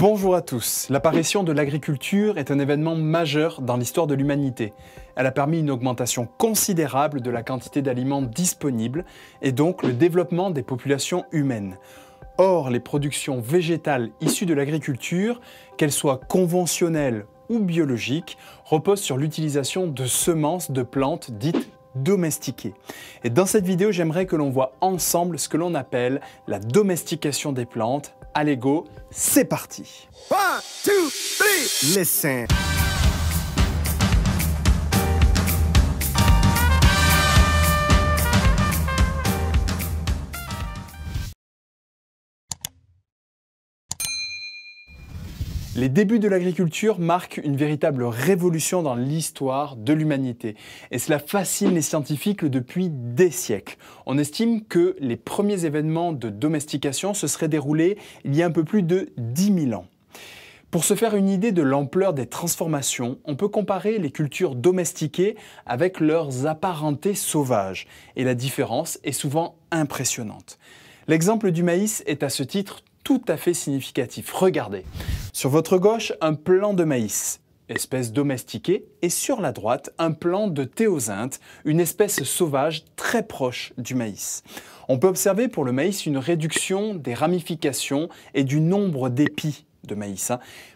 Bonjour à tous. L'apparition de l'agriculture est un événement majeur dans l'histoire de l'humanité. Elle a permis une augmentation considérable de la quantité d'aliments disponibles et donc le développement des populations humaines. Or, les productions végétales issues de l'agriculture, qu'elles soient conventionnelles ou biologiques, reposent sur l'utilisation de semences de plantes dites domestiquées. Et dans cette vidéo, j'aimerais que l'on voit ensemble ce que l'on appelle la domestication des plantes. Allez go, c'est parti! 1, 2, 3, listen. Les débuts de l'agriculture marquent une véritable révolution dans l'histoire de l'humanité. Et cela fascine les scientifiques depuis des siècles. On estime que les premiers événements de domestication se seraient déroulés il y a un peu plus de 10 000 ans. Pour se faire une idée de l'ampleur des transformations, on peut comparer les cultures domestiquées avec leurs apparentés sauvages. Et la différence est souvent impressionnante. L'exemple du maïs est à ce titre tout à fait significatif. Regardez, sur votre gauche, un plant de maïs, espèce domestiquée, et sur la droite, un plant de théosinte, une espèce sauvage très proche du maïs. On peut observer pour le maïs une réduction des ramifications et du nombre d'épis de maïs,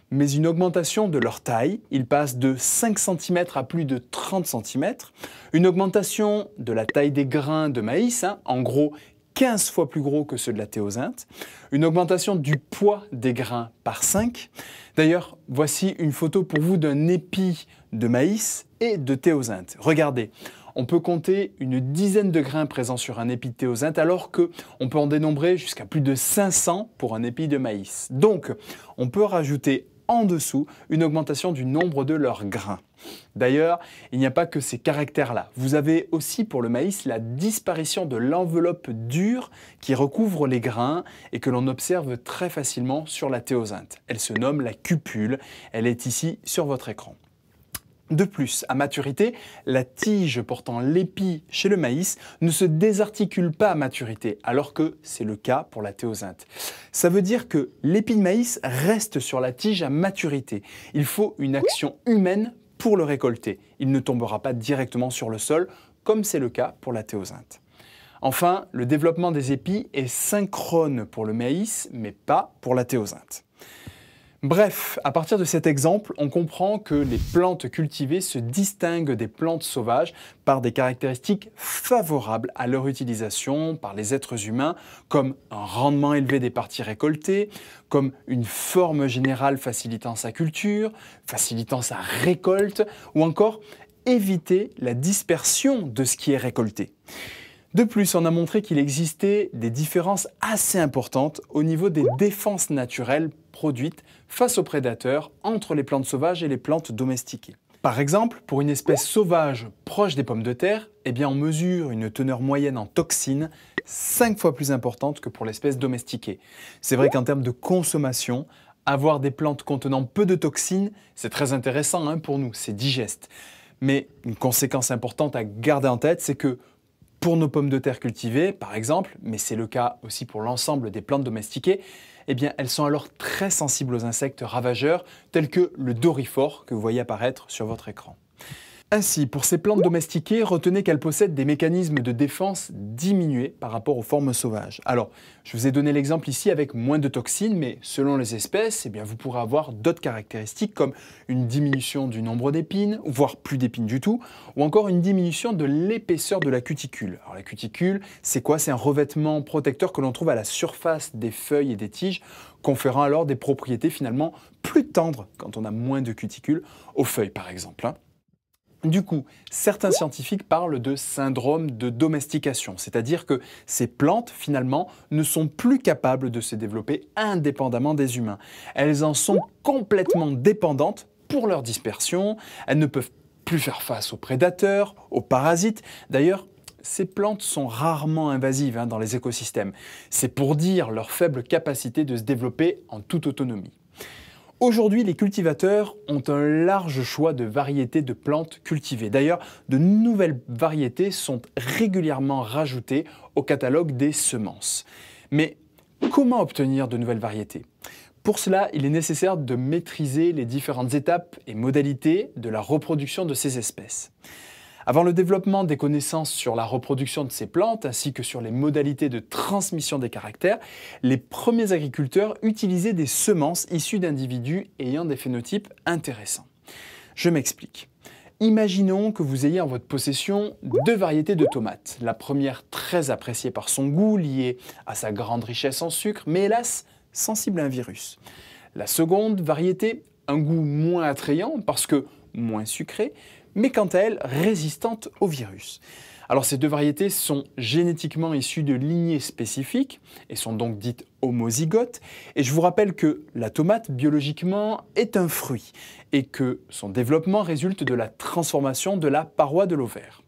mais une augmentation de leur taille. Ils passent de 5 cm à plus de 30 cm, une augmentation de la taille des grains de maïs, en gros 15 fois plus gros que ceux de la théosinte, une augmentation du poids des grains par 5. D'ailleurs, voici une photo pour vous d'un épi de maïs et de théosinte. Regardez, on peut compter une dizaine de grains présents sur un épi de théosinte alors qu'on peut en dénombrer jusqu'à plus de 500 pour un épi de maïs. Donc, on peut rajouter en dessous une augmentation du nombre de leurs grains. D'ailleurs, il n'y a pas que ces caractères-là. Vous avez aussi pour le maïs la disparition de l'enveloppe dure qui recouvre les grains et que l'on observe très facilement sur la théosinte. Elle se nomme la cupule. Elle est ici sur votre écran. De plus, à maturité, la tige portant l'épi chez le maïs ne se désarticule pas à maturité, alors que c'est le cas pour la théosinte. Ça veut dire que l'épi de maïs reste sur la tige à maturité. Il faut une action humaine pour le récolter. Il ne tombera pas directement sur le sol, comme c'est le cas pour la théosinte. Enfin, le développement des épis est synchrone pour le maïs, mais pas pour la théosinte. Bref, à partir de cet exemple, on comprend que les plantes cultivées se distinguent des plantes sauvages par des caractéristiques favorables à leur utilisation par les êtres humains, comme un rendement élevé des parties récoltées, comme une forme générale facilitant sa culture, facilitant sa récolte, ou encore éviter la dispersion de ce qui est récolté. De plus, on a montré qu'il existait des différences assez importantes au niveau des défenses naturelles produites face aux prédateurs entre les plantes sauvages et les plantes domestiquées. Par exemple, pour une espèce sauvage proche des pommes de terre, on mesure une teneur moyenne en toxines 5 fois plus importante que pour l'espèce domestiquée. C'est vrai qu'en termes de consommation, avoir des plantes contenant peu de toxines, c'est très intéressant pour nous, c'est digeste. Mais une conséquence importante à garder en tête, c'est que pour nos pommes de terre cultivées, par exemple, mais c'est le cas aussi pour l'ensemble des plantes domestiquées, elles sont alors très sensibles aux insectes ravageurs tels que le doryphore que vous voyez apparaître sur votre écran. Ainsi, pour ces plantes domestiquées, retenez qu'elles possèdent des mécanismes de défense diminués par rapport aux formes sauvages. Alors, je vous ai donné l'exemple ici avec moins de toxines, mais selon les espèces, vous pourrez avoir d'autres caractéristiques comme une diminution du nombre d'épines, voire plus d'épines du tout, ou encore une diminution de l'épaisseur de la cuticule. Alors la cuticule, c'est quoi? C'est un revêtement protecteur que l'on trouve à la surface des feuilles et des tiges, conférant alors des propriétés finalement plus tendres quand on a moins de cuticule aux feuilles par exemple. Du coup, certains scientifiques parlent de syndrome de domestication, c'est-à-dire que ces plantes, finalement, ne sont plus capables de se développer indépendamment des humains. Elles en sont complètement dépendantes pour leur dispersion, elles ne peuvent plus faire face aux prédateurs, aux parasites. D'ailleurs, ces plantes sont rarement invasives dans les écosystèmes. C'est pour dire leur faible capacité de se développer en toute autonomie. Aujourd'hui, les cultivateurs ont un large choix de variétés de plantes cultivées. D'ailleurs, de nouvelles variétés sont régulièrement rajoutées au catalogue des semences. Mais comment obtenir de nouvelles variétés? Pour cela, il est nécessaire de maîtriser les différentes étapes et modalités de la reproduction de ces espèces. Avant le développement des connaissances sur la reproduction de ces plantes ainsi que sur les modalités de transmission des caractères, les premiers agriculteurs utilisaient des semences issues d'individus ayant des phénotypes intéressants. Je m'explique. Imaginons que vous ayez en votre possession deux variétés de tomates. La première très appréciée par son goût, liée à sa grande richesse en sucre, mais hélas sensible à un virus. La seconde variété, un goût moins attrayant parce que moins sucré, mais quant à elle résistante au virus. Alors ces deux variétés sont génétiquement issues de lignées spécifiques et sont donc dites homozygotes. Et je vous rappelle que la tomate, biologiquement, est un fruit et que son développement résulte de la transformation de la paroi de l'ovaire.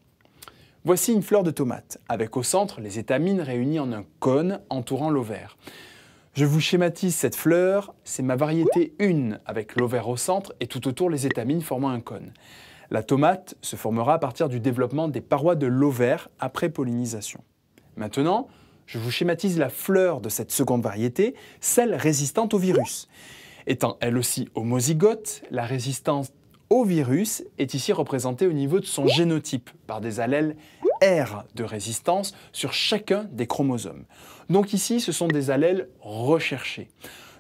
Voici une fleur de tomate, avec au centre les étamines réunies en un cône entourant l'ovaire. Je vous schématise cette fleur, c'est ma variété 1 avec l'ovaire au centre et tout autour les étamines formant un cône. La tomate se formera à partir du développement des parois de l'ovaire après pollinisation. Maintenant, je vous schématise la fleur de cette seconde variété, celle résistante au virus. Étant elle aussi homozygote, la résistance au virus est ici représentée au niveau de son génotype par des allèles R de résistance sur chacun des chromosomes. Donc ici, ce sont des allèles recherchés.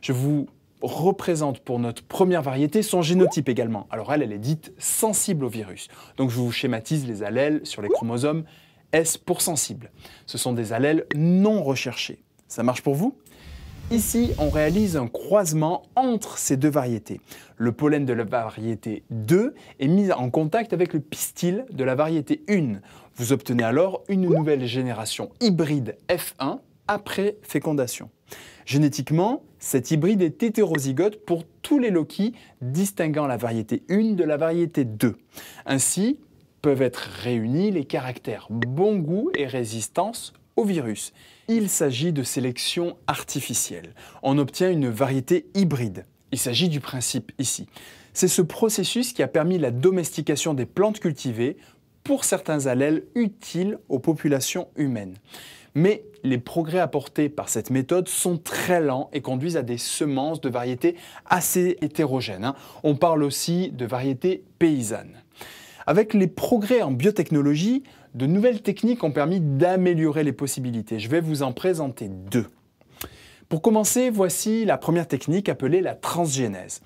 Je vous représente pour notre première variété son génotype également. Alors elle est dite sensible au virus. Donc je vous schématise les allèles sur les chromosomes S pour sensible. Ce sont des allèles non recherchés. Ça marche pour vous ? Ici, on réalise un croisement entre ces deux variétés. Le pollen de la variété 2 est mis en contact avec le pistil de la variété 1. Vous obtenez alors une nouvelle génération hybride F1 après fécondation. Génétiquement, cet hybride est hétérozygote pour tous les loci distinguant la variété 1 de la variété 2. Ainsi, peuvent être réunis les caractères bon goût et résistance au virus. Il s'agit de sélection artificielle. On obtient une variété hybride. Il s'agit du principe ici. C'est ce processus qui a permis la domestication des plantes cultivées pour certains allèles utiles aux populations humaines. Mais les progrès apportés par cette méthode sont très lents et conduisent à des semences de variétés assez hétérogènes. On parle aussi de variétés paysannes. Avec les progrès en biotechnologie, de nouvelles techniques ont permis d'améliorer les possibilités. Je vais vous en présenter deux. Pour commencer, voici la première technique appelée la transgénèse.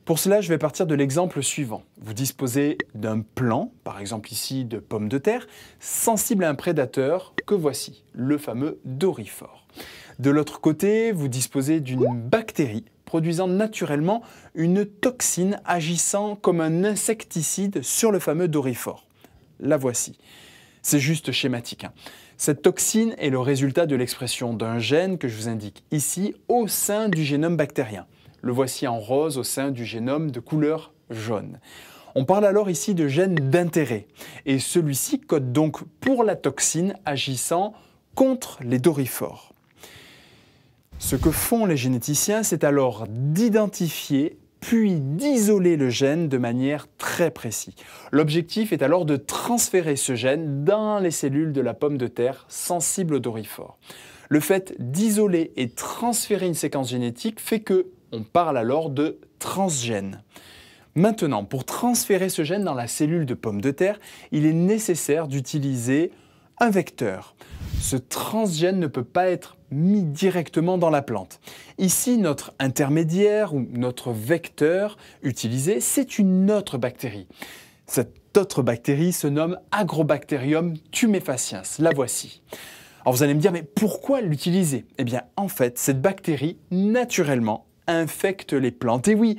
Pour cela, je vais partir de l'exemple suivant. Vous disposez d'un plant, par exemple ici de pommes de terre, sensible à un prédateur que voici, le fameux doryphore. De l'autre côté, vous disposez d'une bactérie produisant naturellement une toxine agissant comme un insecticide sur le fameux doryphore. La voici. C'est juste schématique. Cette toxine est le résultat de l'expression d'un gène que je vous indique ici au sein du génome bactérien. Le voici en rose au sein du génome de couleur jaune. On parle alors ici de gène d'intérêt et celui-ci code donc pour la toxine agissant contre les doryphores. Ce que font les généticiens, c'est alors d'identifier puis d'isoler le gène de manière très précise. L'objectif est alors de transférer ce gène dans les cellules de la pomme de terre sensibles au doryphore. Le fait d'isoler et transférer une séquence génétique fait que on parle alors de transgène. Maintenant, pour transférer ce gène dans la cellule de pomme de terre, il est nécessaire d'utiliser un vecteur. Ce transgène ne peut pas être mis directement dans la plante. Ici, notre intermédiaire ou notre vecteur utilisé, c'est une autre bactérie. Cette autre bactérie se nomme Agrobacterium tumefaciens. La voici. Alors vous allez me dire, mais pourquoi l'utiliser ? Eh bien, en fait, cette bactérie, naturellement, infecte les plantes. Et oui,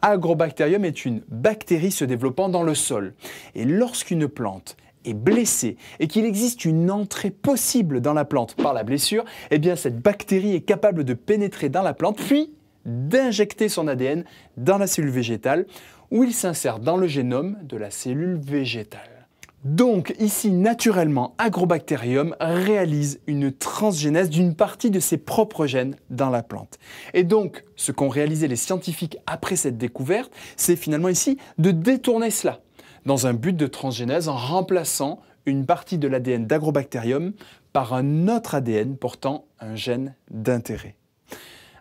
Agrobacterium est une bactérie se développant dans le sol. Et lorsqu'une plante est blessée et qu'il existe une entrée possible dans la plante par la blessure, eh bien cette bactérie est capable de pénétrer dans la plante puis d'injecter son ADN dans la cellule végétale où il s'insère dans le génome de la cellule végétale. Donc ici, naturellement, Agrobacterium réalise une transgénèse d'une partie de ses propres gènes dans la plante. Et donc, ce qu'ont réalisé les scientifiques après cette découverte, c'est finalement ici de détourner cela dans un but de transgénèse en remplaçant une partie de l'ADN d'Agrobacterium par un autre ADN portant un gène d'intérêt.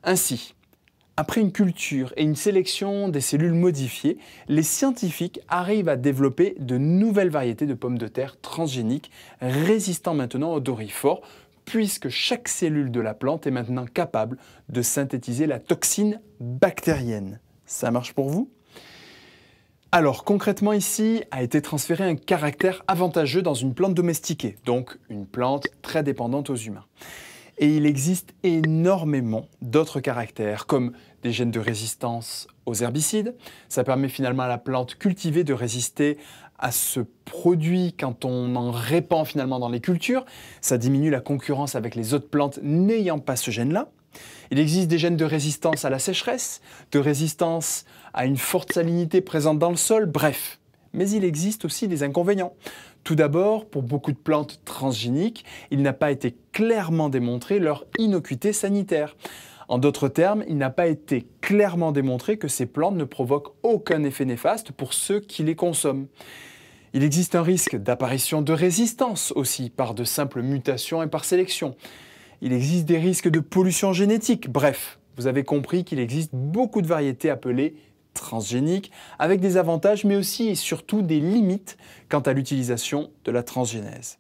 Ainsi, Après une culture et une sélection des cellules modifiées, les scientifiques arrivent à développer de nouvelles variétés de pommes de terre transgéniques résistant maintenant au doryphore, puisque chaque cellule de la plante est maintenant capable de synthétiser la toxine bactérienne. Ça marche pour vous ? Alors concrètement ici a été transféré un caractère avantageux dans une plante domestiquée, donc une plante très dépendante aux humains. Et il existe énormément d'autres caractères, comme des gènes de résistance aux herbicides. Ça permet finalement à la plante cultivée de résister à ce produit quand on en répand finalement dans les cultures. Ça diminue la concurrence avec les autres plantes n'ayant pas ce gène-là. Il existe des gènes de résistance à la sécheresse, de résistance à une forte salinité présente dans le sol, bref. Mais il existe aussi des inconvénients. Tout d'abord, pour beaucoup de plantes transgéniques, il n'a pas été clairement démontré leur innocuité sanitaire. En d'autres termes, il n'a pas été clairement démontré que ces plantes ne provoquent aucun effet néfaste pour ceux qui les consomment. Il existe un risque d'apparition de résistance aussi par de simples mutations et par sélection. Il existe des risques de pollution génétique. Bref, vous avez compris qu'il existe beaucoup de variétés appelées transgéniques, avec des avantages mais aussi et surtout des limites quant à l'utilisation de la transgénèse.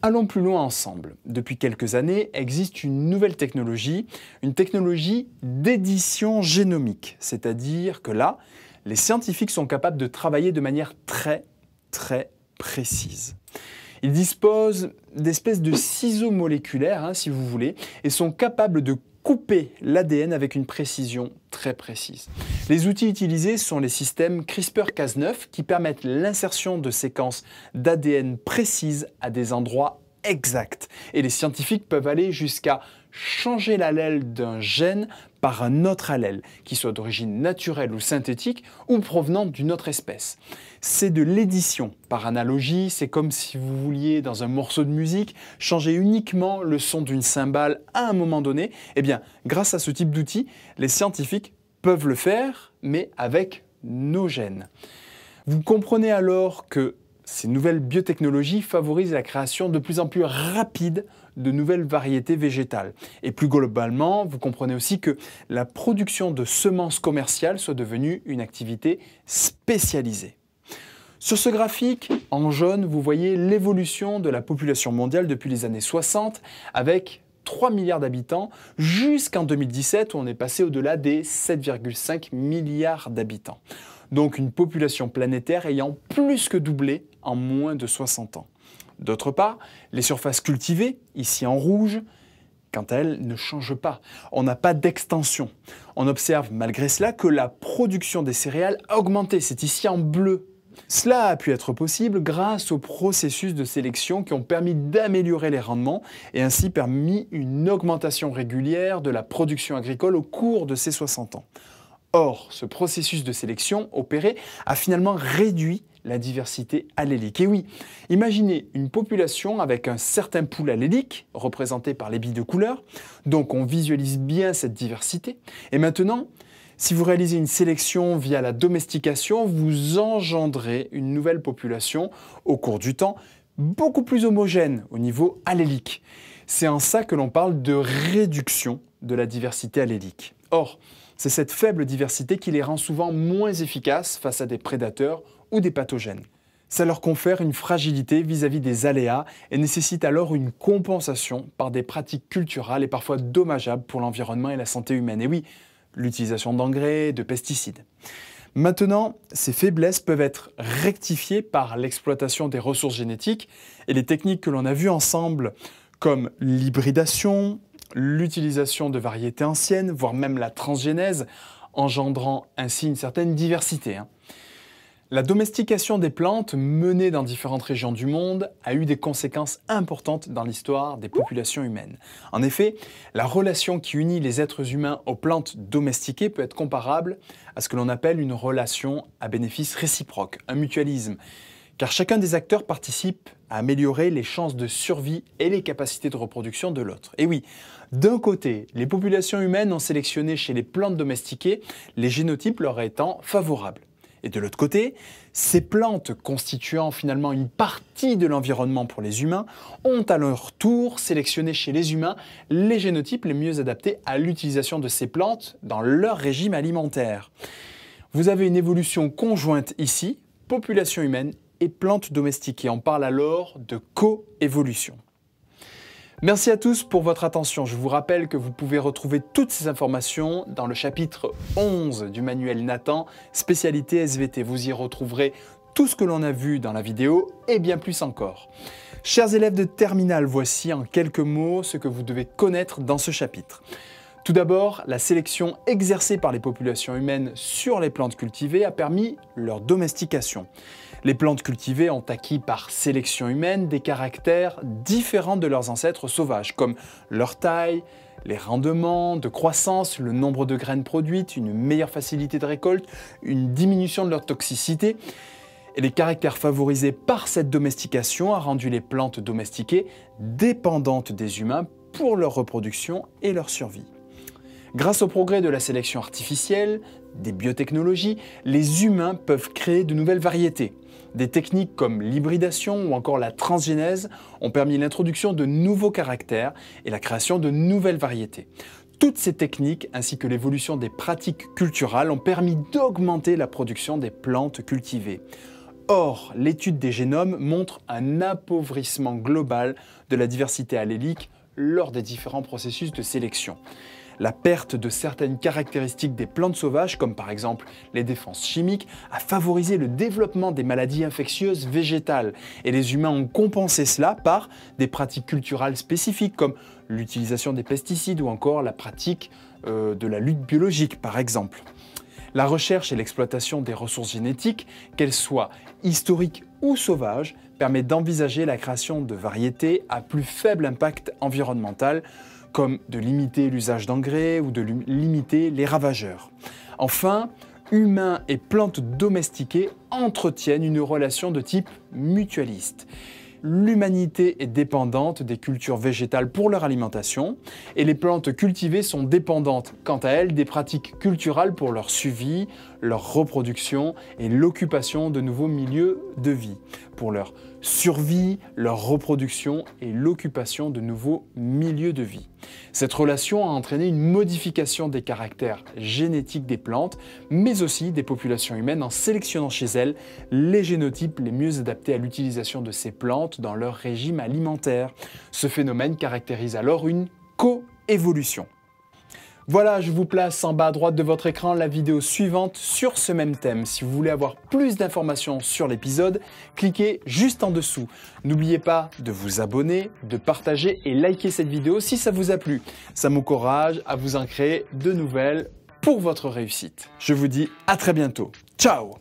Allons plus loin ensemble. Depuis quelques années, existe une nouvelle technologie, une technologie d'édition génomique. C'est-à-dire que là, les scientifiques sont capables de travailler de manière très précise. Ils disposent d'espèces de ciseaux moléculaires, si vous voulez, et sont capables de couper l'ADN avec une précision très précise. Les outils utilisés sont les systèmes CRISPR-Cas9 qui permettent l'insertion de séquences d'ADN précises à des endroits exacts. Et les scientifiques peuvent aller jusqu'à changer l'allèle d'un gène par un autre allèle, qui soit d'origine naturelle ou synthétique ou provenant d'une autre espèce. C'est de l'édition. Par analogie, c'est comme si vous vouliez, dans un morceau de musique, changer uniquement le son d'une cymbale à un moment donné. Eh bien, grâce à ce type d'outil, les scientifiques peuvent le faire, mais avec nos gènes. Vous comprenez alors que ces nouvelles biotechnologies favorisent la création de plus en plus rapide de nouvelles variétés végétales. Et plus globalement, vous comprenez aussi que la production de semences commerciales soit devenue une activité spécialisée. Sur ce graphique, en jaune, vous voyez l'évolution de la population mondiale depuis les années 60 avec 3 milliards d'habitants jusqu'en 2017 où on est passé au-delà des 7,5 milliards d'habitants. Donc une population planétaire ayant plus que doublé en moins de 60 ans. D'autre part, les surfaces cultivées, ici en rouge, quant à elles, ne changent pas. On n'a pas d'extension. On observe malgré cela que la production des céréales a augmenté, c'est ici en bleu. Cela a pu être possible grâce aux processus de sélection qui ont permis d'améliorer les rendements et ainsi permis une augmentation régulière de la production agricole au cours de ces 60 ans. Or, ce processus de sélection opéré a finalement réduit la diversité allélique. Et oui, imaginez une population avec un certain pool allélique, représenté par les billes de couleur, donc on visualise bien cette diversité. Et maintenant, si vous réalisez une sélection via la domestication, vous engendrez une nouvelle population au cours du temps, beaucoup plus homogène au niveau allélique. C'est en ça que l'on parle de réduction de la diversité allélique. Or, c'est cette faible diversité qui les rend souvent moins efficaces face à des prédateurs ou des pathogènes. Ça leur confère une fragilité vis-à-vis des aléas et nécessite alors une compensation par des pratiques culturales et parfois dommageables pour l'environnement et la santé humaine. Et oui, l'utilisation d'engrais, de pesticides. Maintenant, ces faiblesses peuvent être rectifiées par l'exploitation des ressources génétiques et les techniques que l'on a vues ensemble comme l'hybridation, l'utilisation de variétés anciennes, voire même la transgénèse, engendrant ainsi une certaine diversité. La domestication des plantes menée dans différentes régions du monde a eu des conséquences importantes dans l'histoire des populations humaines. En effet, la relation qui unit les êtres humains aux plantes domestiquées peut être comparable à ce que l'on appelle une relation à bénéfice réciproque, un mutualisme, car chacun des acteurs participe à améliorer les chances de survie et les capacités de reproduction de l'autre. Et oui, d'un côté, les populations humaines ont sélectionné chez les plantes domestiquées les génotypes leur étant favorables. Et de l'autre côté, ces plantes constituant finalement une partie de l'environnement pour les humains ont à leur tour sélectionné chez les humains les génotypes les mieux adaptés à l'utilisation de ces plantes dans leur régime alimentaire. Vous avez une évolution conjointe ici, population humaine et plantes domestiquées. On parle alors de coévolution. Merci à tous pour votre attention. Je vous rappelle que vous pouvez retrouver toutes ces informations dans le chapitre 11 du manuel Nathan, spécialité SVT. Vous y retrouverez tout ce que l'on a vu dans la vidéo et bien plus encore. Chers élèves de terminale, voici en quelques mots ce que vous devez connaître dans ce chapitre. Tout d'abord, la sélection exercée par les populations humaines sur les plantes cultivées a permis leur domestication. Les plantes cultivées ont acquis par sélection humaine des caractères différents de leurs ancêtres sauvages, comme leur taille, les rendements de croissance, le nombre de graines produites, une meilleure facilité de récolte, une diminution de leur toxicité. Et les caractères favorisés par cette domestication a rendu les plantes domestiquées dépendantes des humains pour leur reproduction et leur survie. Grâce au progrès de la sélection artificielle, des biotechnologies, les humains peuvent créer de nouvelles variétés. Des techniques comme l'hybridation ou encore la transgénèse ont permis l'introduction de nouveaux caractères et la création de nouvelles variétés. Toutes ces techniques, ainsi que l'évolution des pratiques culturales, ont permis d'augmenter la production des plantes cultivées. Or, l'étude des génomes montre un appauvrissement global de la diversité allélique lors des différents processus de sélection. La perte de certaines caractéristiques des plantes sauvages, comme par exemple les défenses chimiques, a favorisé le développement des maladies infectieuses végétales. Et les humains ont compensé cela par des pratiques culturales spécifiques, comme l'utilisation des pesticides ou encore la pratique de la lutte biologique, par exemple. La recherche et l'exploitation des ressources génétiques, qu'elles soient historiques ou sauvages, permet d'envisager la création de variétés à plus faible impact environnemental, comme de limiter l'usage d'engrais ou de limiter les ravageurs. Enfin, humains et plantes domestiquées entretiennent une relation de type mutualiste. L'humanité est dépendante des cultures végétales pour leur alimentation et les plantes cultivées sont dépendantes, quant à elles, des pratiques culturelles pour leur suivi, leur reproduction et l'occupation de nouveaux milieux de vie, pour leur survie, leur reproduction et l'occupation de nouveaux milieux de vie. Cette relation a entraîné une modification des caractères génétiques des plantes, mais aussi des populations humaines en sélectionnant chez elles les génotypes les mieux adaptés à l'utilisation de ces plantes dans leur régime alimentaire. Ce phénomène caractérise alors une coévolution. Voilà, je vous place en bas à droite de votre écran la vidéo suivante sur ce même thème. Si vous voulez avoir plus d'informations sur l'épisode, cliquez juste en dessous. N'oubliez pas de vous abonner, de partager et liker cette vidéo si ça vous a plu. Ça m'encourage à vous en créer de nouvelles pour votre réussite. Je vous dis à très bientôt. Ciao!